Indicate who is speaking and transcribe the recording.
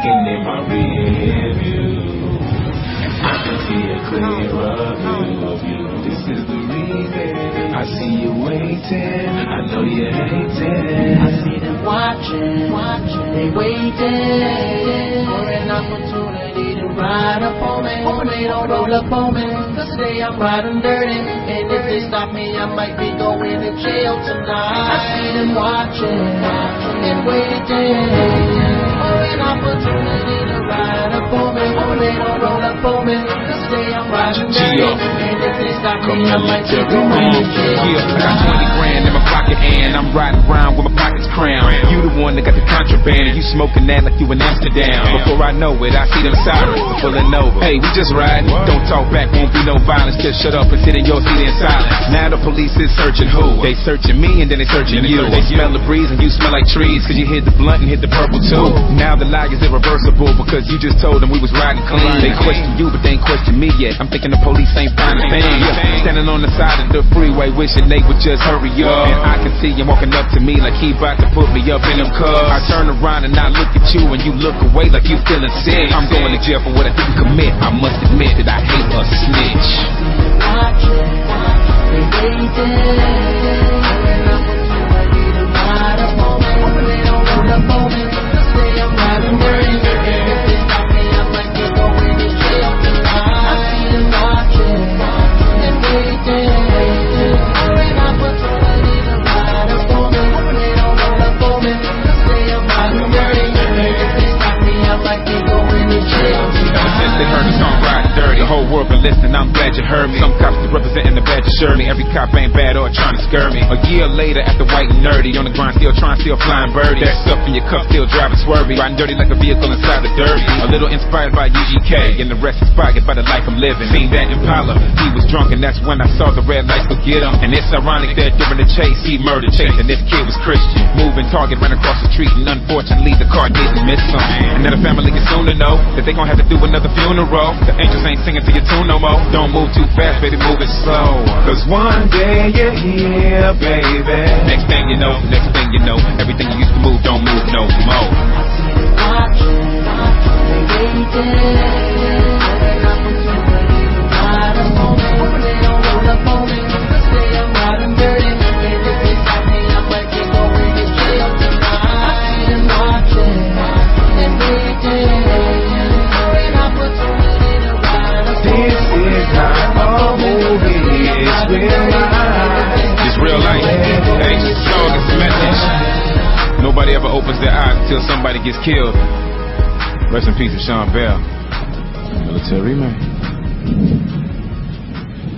Speaker 1: looking in my rear view, I can see a clearer view of you. This is the reason I see you waiting. I know you're hating.
Speaker 2: I see them watching, they waiting for an opportunity to ride up on me. Hoping they don't roll up on me, 'cause today I'm riding dirty, and if they stop me, I might be going to jail tonight. I see them watching and waiting for an opportunity to ride up on me. Hoping they don't roll up on me, 'cause today I'm riding dirty, and if they stop me, I might be going to jail tonight.
Speaker 3: I got 20 grand in my pocket and I'm riding around with my pockets crammed. You the one that got the contraband and you smoking that like you in Amsterdam. Before I know it, I see them sirens pulling over. Hey, we just riding, don't talk back, won't be no violence. Just shut up and sit in your seat in silence. Now the police is searching who? They searching me and then they searching you. They smell the breeze and you smell like trees, 'cause you hit the blunt and hit the purple too. Now the lie is irreversible because you just told them we was riding clean. They question you but they ain't question me yet. I'm thinking the police ain't finding things. Standing on the side of the freeway wishing they would just hurry up. And I can see him walking up to me like he about to put me up in them cuffs. I turn around and I look at you and you look away like you feeling sick. I'm going to jail for what I didn't commit. I must admit that I hate a snitch.
Speaker 2: Watching, they waiting, an opportunity to ride up on me. Hoping they don't roll up on me, 'cause today I'm riding dirty, and if they stop me, I might be going to jail tonight. I see them watching and waiting for an opportunity to ride up on me. Hoping they don't roll up on me, 'cause today I'm riding dirty, and if they stop me, I might be going to jail tonight.
Speaker 3: Since they heard the song Riding Dirty, the whole world been listening, I'm glad you heard me. Some cops are representing the badge of Shirley. Every cop ain't bad or trying to scare me. A year later, after white and nerdy, on the grind still trying, still flying birdie. That stuff in your cup, still driving swervy. Riding dirty like a vehicle inside the derby. A little inspired by UGK, and the rest inspired by the life I'm living. Seen that Impala, he was drunk, and that's when I saw the red lights go get him. And it's ironic that during the chase, he murdered Chase, and this kid was Christian. Moving target, ran across the street, and unfortunately the car didn't miss him. And now the family is soon to know that they gon' have to do another funeral. The angels ain't singing to your tune no more. Don't move too fast, baby, move it slow. 'Cause one day you're here, baby. Next thing you know, everything you used to move don't move no more.
Speaker 2: I see them watching, they waiting, an opportunity to ride up on me. Hoping they don't roll up on me, 'cause today I'm riding dirty, and if they stop me, I might be going to jail tonight. I see them watching and waiting for an opportunity to ride up on me.
Speaker 3: This is how a movie is real life. It's real life. Hey, dog, it's the message. Nobody ever opens their eyes until somebody gets killed. Rest in peace to Sean Bell. Military man.